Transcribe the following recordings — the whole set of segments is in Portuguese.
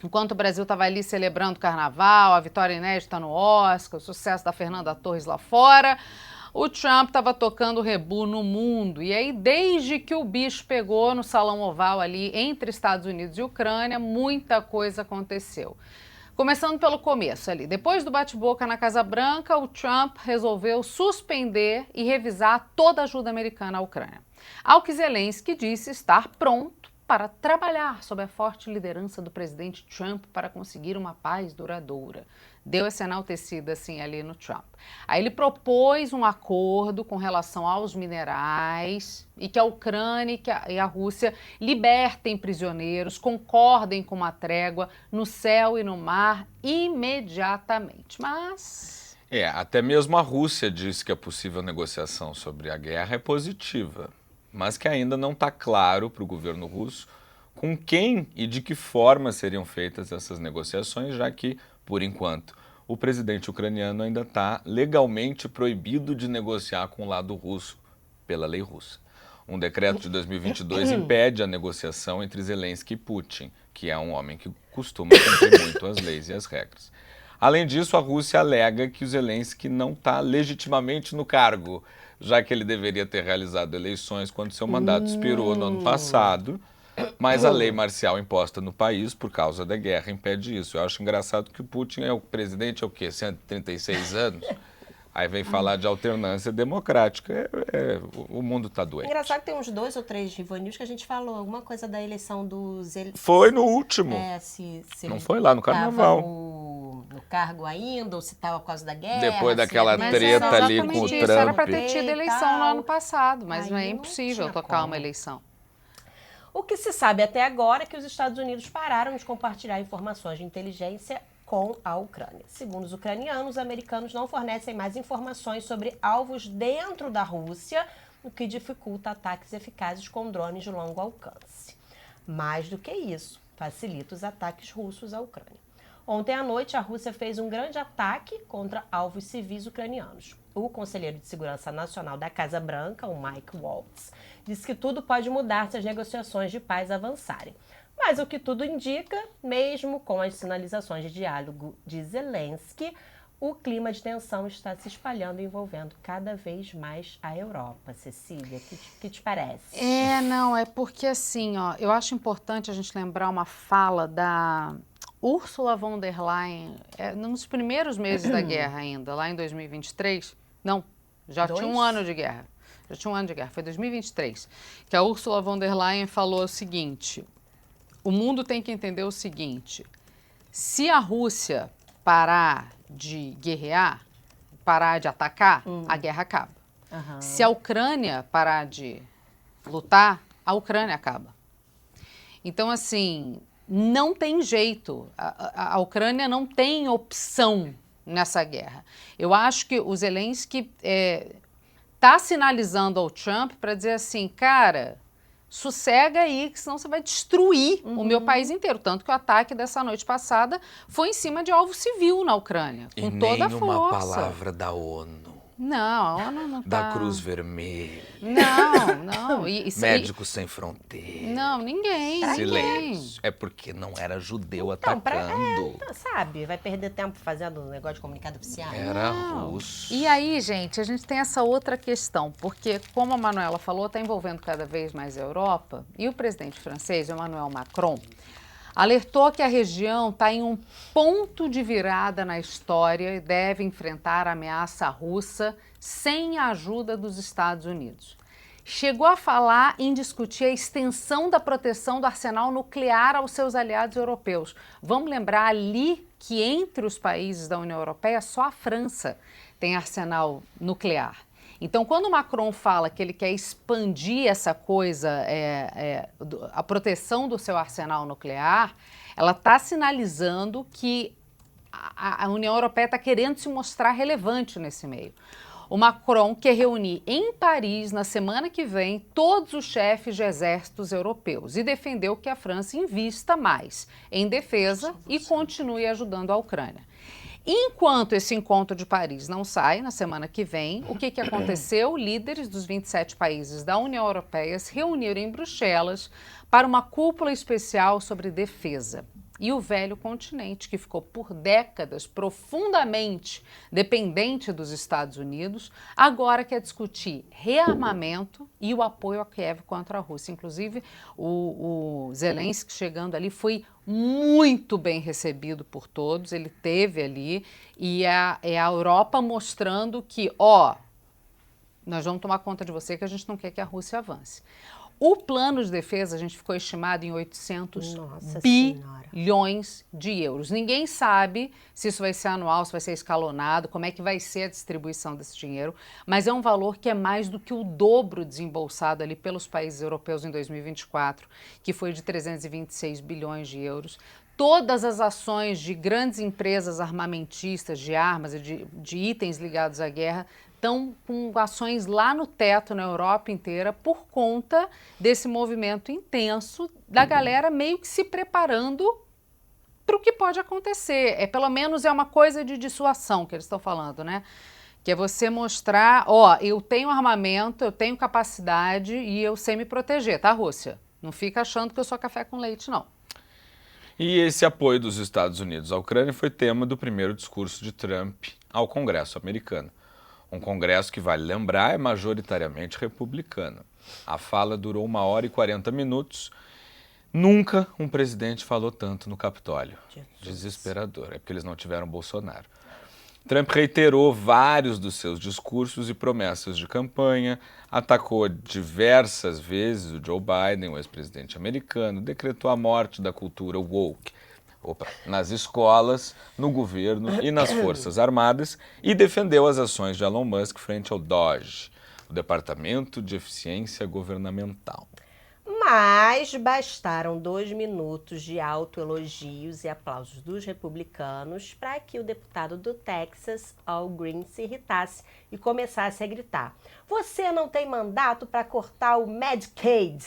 Enquanto o Brasil estava ali celebrando o carnaval, a vitória inédita no Oscar, o sucesso da Fernanda Torres lá fora, o Trump estava tocando rebu no mundo. E aí, desde que o bicho pegou no Salão Oval ali entre Estados Unidos e Ucrânia, muita coisa aconteceu. Começando pelo começo ali. Depois do bate-boca na Casa Branca, o Trump resolveu suspender e revisar toda a ajuda americana à Ucrânia. Ao que Zelensky disse estar pronto para trabalhar sob a forte liderança do presidente Trump para conseguir uma paz duradoura. Deu essa enaltecida assim ali no Trump. Aí ele propôs um acordo com relação aos minerais e que a Ucrânia e a Rússia libertem prisioneiros, concordem com uma trégua no céu e no mar imediatamente. Mas... até mesmo a Rússia diz que a possível negociação sobre a guerra é positiva, mas que ainda não está claro para o governo russo com quem e de que forma seriam feitas essas negociações, já que, por enquanto, o presidente ucraniano ainda está legalmente proibido de negociar com o lado russo, pela lei russa. Um decreto de 2022 impede a negociação entre Zelensky e Putin, que é um homem que costuma cumprir muito as leis e as regras. Além disso, a Rússia alega que o Zelensky não está legitimamente no cargo, já que ele deveria ter realizado eleições quando seu mandato expirou no ano passado, mas a lei marcial imposta no país por causa da guerra impede isso. Eu acho engraçado que o Putin é o presidente, é o quê? 136 anos? Aí vem falar de alternância democrática. O mundo está doente. Engraçado que tem uns 2 ou 3 Rivan News que a gente falou alguma coisa da eleição do Zelensky. Foi no último. Se não foi lá no carnaval. No cargo ainda, ou se estava por causa da guerra. Depois daquela treta ali com o Trump. Era para ter tido eleição no ano passado, mas não é impossível tocar uma eleição. O que se sabe até agora é que os Estados Unidos pararam de compartilhar informações de inteligência com a Ucrânia. Segundo os ucranianos, os americanos não fornecem mais informações sobre alvos dentro da Rússia, o que dificulta ataques eficazes com drones de longo alcance. Mais do que isso, facilita os ataques russos à Ucrânia. Ontem à noite, a Rússia fez um grande ataque contra alvos civis ucranianos. O conselheiro de Segurança Nacional da Casa Branca, o Mike Waltz, disse que tudo pode mudar se as negociações de paz avançarem. Mas o que tudo indica, mesmo com as sinalizações de diálogo de Zelensky, o clima de tensão está se espalhando, envolvendo cada vez mais a Europa. Cecília, o que te parece? É porque assim, eu acho importante a gente lembrar uma fala da Ursula von der Leyen, nos primeiros meses da guerra ainda, lá em 2023, já tinha um ano de guerra, foi 2023, que a Ursula von der Leyen falou o seguinte: o mundo tem que entender o seguinte, se a Rússia parar de guerrear, parar de atacar, a guerra acaba. Se a Ucrânia parar de lutar, a Ucrânia acaba. Então, assim, não tem jeito, a Ucrânia não tem opção nessa guerra. Eu acho que o Zelensky está sinalizando ao Trump para dizer assim, cara, sossega aí, que senão você vai destruir o meu país inteiro. Tanto que o ataque dessa noite passada foi em cima de alvo civil na Ucrânia, com toda a força. E nenhuma palavra da ONU. Não, a ONU não tá... Da Cruz Vermelha. Não. Médicos Sem Fronteiras. Não, ninguém. Silêncio. É porque não era judeu atacando. Sabe, vai perder tempo fazendo um negócio de comunicado oficial. Era russo. E aí, gente, a gente tem essa outra questão, porque, como a Manuela falou, está envolvendo cada vez mais a Europa, e o presidente francês, Emmanuel Macron, alertou que a região está em um ponto de virada na história e deve enfrentar a ameaça russa sem a ajuda dos Estados Unidos. Chegou a falar em discutir a extensão da proteção do arsenal nuclear aos seus aliados europeus. Vamos lembrar ali que entre os países da União Europeia só a França tem arsenal nuclear. Então, quando o Macron fala que ele quer expandir essa coisa, a proteção do seu arsenal nuclear, ela está sinalizando que a União Europeia está querendo se mostrar relevante nesse meio. O Macron quer reunir em Paris, na semana que vem, todos os chefes de exércitos europeus e defendeu que a França invista mais em defesa e continue ajudando a Ucrânia. Enquanto esse encontro de Paris não sai, na semana que vem, o que aconteceu? Líderes dos 27 países da União Europeia se reuniram em Bruxelas para uma cúpula especial sobre defesa. e o velho continente, que ficou por décadas profundamente dependente dos Estados Unidos, agora quer discutir rearmamento e o apoio a Kiev contra a Rússia. Inclusive, o Zelensky chegando ali foi muito bem recebido por todos, ele teve ali, e é a Europa mostrando que, nós vamos tomar conta de você, que a gente não quer que a Rússia avance. O plano de defesa, a gente ficou estimado em 800 bilhões de euros. Ninguém sabe se isso vai ser anual, se vai ser escalonado, como é que vai ser a distribuição desse dinheiro, mas é um valor que é mais do que o dobro desembolsado ali pelos países europeus em 2024, que foi de 326 bilhões de euros. Todas as ações de grandes empresas armamentistas, de armas e de itens ligados à guerra estão com ações lá no teto na Europa inteira por conta desse movimento intenso da galera meio que se preparando para o que pode acontecer. Pelo menos é uma coisa de dissuasão que eles estão falando, né? Que é você mostrar, eu tenho armamento, eu tenho capacidade e eu sei me proteger, tá, Rússia? Não fica achando que eu sou café com leite, não. E esse apoio dos Estados Unidos à Ucrânia foi tema do primeiro discurso de Trump ao Congresso americano. Um Congresso que, vale lembrar, é majoritariamente republicano. A fala durou 1h40 minutos. Nunca um presidente falou tanto no Capitólio. Desesperador. É porque eles não tiveram Bolsonaro. Trump reiterou vários dos seus discursos e promessas de campanha, atacou diversas vezes o Joe Biden, o ex-presidente americano, decretou a morte da cultura woke nas escolas, no governo e nas Forças Armadas e defendeu as ações de Elon Musk frente ao DOGE, o Departamento de Eficiência Governamental. Mas bastaram 2 minutos de autoelogios e aplausos dos republicanos para que o deputado do Texas, Al Green, se irritasse e começasse a gritar: "Você não tem mandato para cortar o Medicaid!"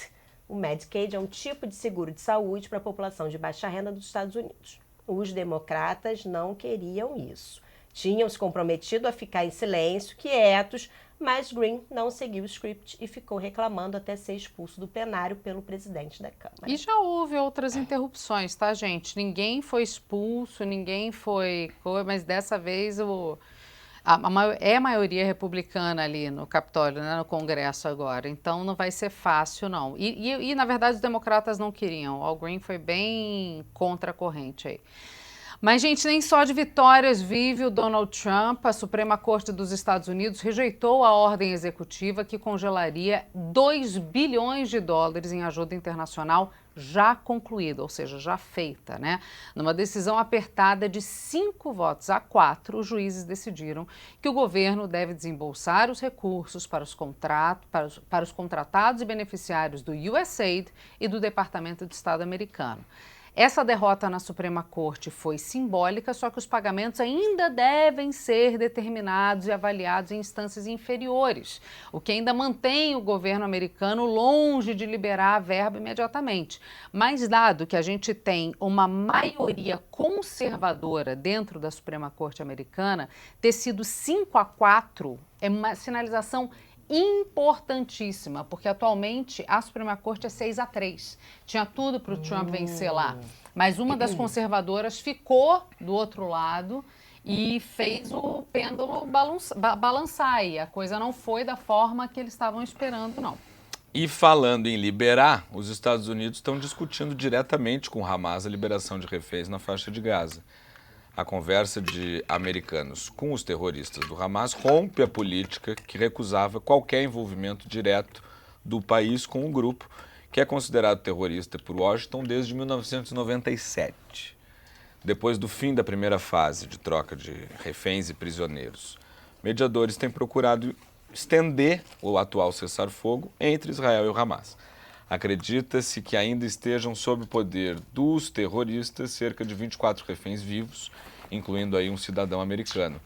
O Medicaid é um tipo de seguro de saúde para a população de baixa renda dos Estados Unidos. Os democratas não queriam isso. Tinham se comprometido a ficar em silêncio, quietos, mas Green não seguiu o script e ficou reclamando até ser expulso do plenário pelo presidente da Câmara. E já houve outras interrupções, tá, gente? Ninguém foi expulso, ninguém foi... Mas dessa vez é a maioria republicana ali no Capitólio, né, no Congresso agora, então não vai ser fácil, não. E na verdade, os democratas não queriam. O Al Green foi bem contra a corrente aí. Mas, gente, nem só de vitórias vive o Donald Trump. A Suprema Corte dos Estados Unidos rejeitou a ordem executiva que congelaria 2 bilhões de dólares em ajuda internacional já concluída, ou seja, já feita, né? Numa decisão apertada de 5 votos a 4, os juízes decidiram que o governo deve desembolsar os recursos para os contratados e beneficiários do USAID e do Departamento de Estado americano. Essa derrota na Suprema Corte foi simbólica, só que os pagamentos ainda devem ser determinados e avaliados em instâncias inferiores, o que ainda mantém o governo americano longe de liberar a verba imediatamente. Mas dado que a gente tem uma maioria conservadora dentro da Suprema Corte americana, ter sido 5-4 é uma sinalização importantíssima, porque atualmente a Suprema Corte é 6-3. Tinha tudo para o Trump vencer lá. Mas uma das conservadoras ficou do outro lado e fez o pêndulo balançar. E a coisa não foi da forma que eles estavam esperando, não. E falando em liberar, os Estados Unidos estão discutindo diretamente com o Hamas a liberação de reféns na faixa de Gaza. A conversa de americanos com os terroristas do Hamas rompe a política que recusava qualquer envolvimento direto do país com o grupo, que é considerado terrorista por Washington desde 1997. Depois do fim da primeira fase de troca de reféns e prisioneiros, mediadores têm procurado estender o atual cessar-fogo entre Israel e o Hamas. Acredita-se que ainda estejam sob o poder dos terroristas cerca de 24 reféns vivos, incluindo aí um cidadão americano.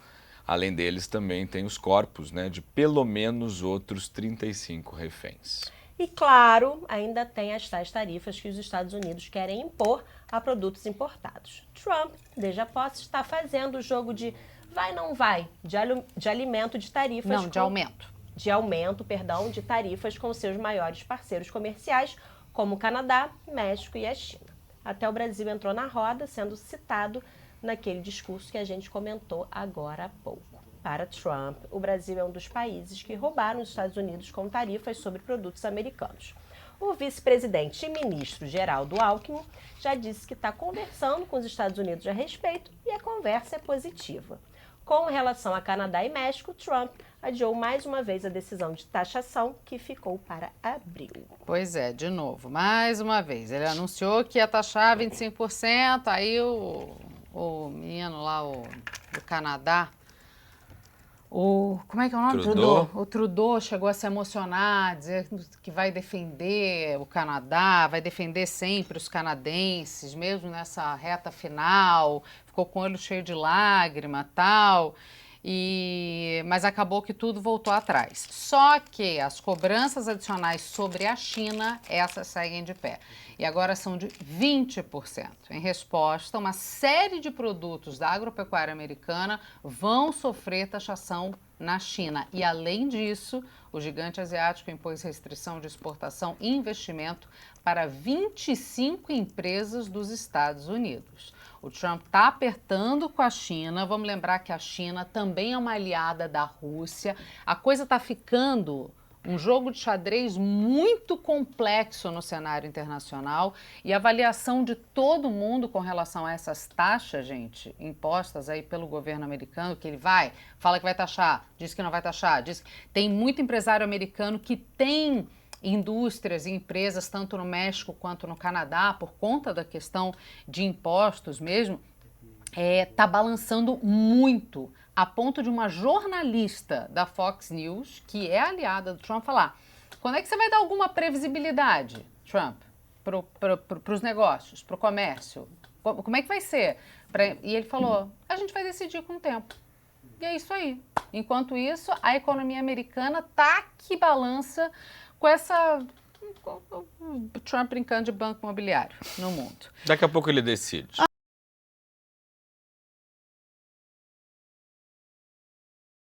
Além deles, também tem os corpos, né, de pelo menos outros 35 reféns. E, claro, ainda tem as tais tarifas que os Estados Unidos querem impor a produtos importados. Trump, desde a posse, está fazendo o jogo de vai, não vai, de alimento de tarifas... Não, de aumento. De aumento, de tarifas com seus maiores parceiros comerciais, como o Canadá, México e a China. Até o Brasil entrou na roda, sendo citado naquele discurso que a gente comentou agora há pouco. Para Trump, o Brasil é um dos países que roubaram os Estados Unidos com tarifas sobre produtos americanos. O vice-presidente e ministro Geraldo Alckmin já disse que está conversando com os Estados Unidos a respeito e a conversa é positiva. Com relação a Canadá e México, Trump adiou mais uma vez a decisão de taxação que ficou para abril. Pois é, de novo, mais uma vez. Ele anunciou que ia taxar 25%, aí o menino lá, do Canadá, como é que é o nome? Trudeau. O Trudeau chegou a se emocionar, dizer que vai defender o Canadá, vai defender sempre os canadenses, mesmo nessa reta final, ficou com o olho cheio de lágrima e tal, mas acabou que tudo voltou atrás. Só que as cobranças adicionais sobre a China, essas seguem de pé. E agora são de 20%. Em resposta, uma série de produtos da agropecuária americana vão sofrer taxação na China. E, além disso, o gigante asiático impôs restrição de exportação e investimento para 25 empresas dos Estados Unidos. O Trump está apertando com a China. Vamos lembrar que a China também é uma aliada da Rússia. A coisa está ficando um jogo de xadrez muito complexo no cenário internacional e a avaliação de todo mundo com relação a essas taxas, gente, impostas aí pelo governo americano, que ele fala que vai taxar, diz que não vai taxar, diz que tem muito empresário americano que tem indústrias e empresas tanto no México quanto no Canadá por conta da questão de impostos mesmo, tá balançando muito, a ponto de uma jornalista da Fox News, que é aliada do Trump, falar: quando é que você vai dar alguma previsibilidade, Trump, para os negócios, para o comércio? Como é que vai ser? E ele falou: a gente vai decidir com o tempo. E é isso aí. Enquanto isso, a economia americana tá que balança com essa... Trump brincando de banco imobiliário no mundo. Daqui a pouco ele decide.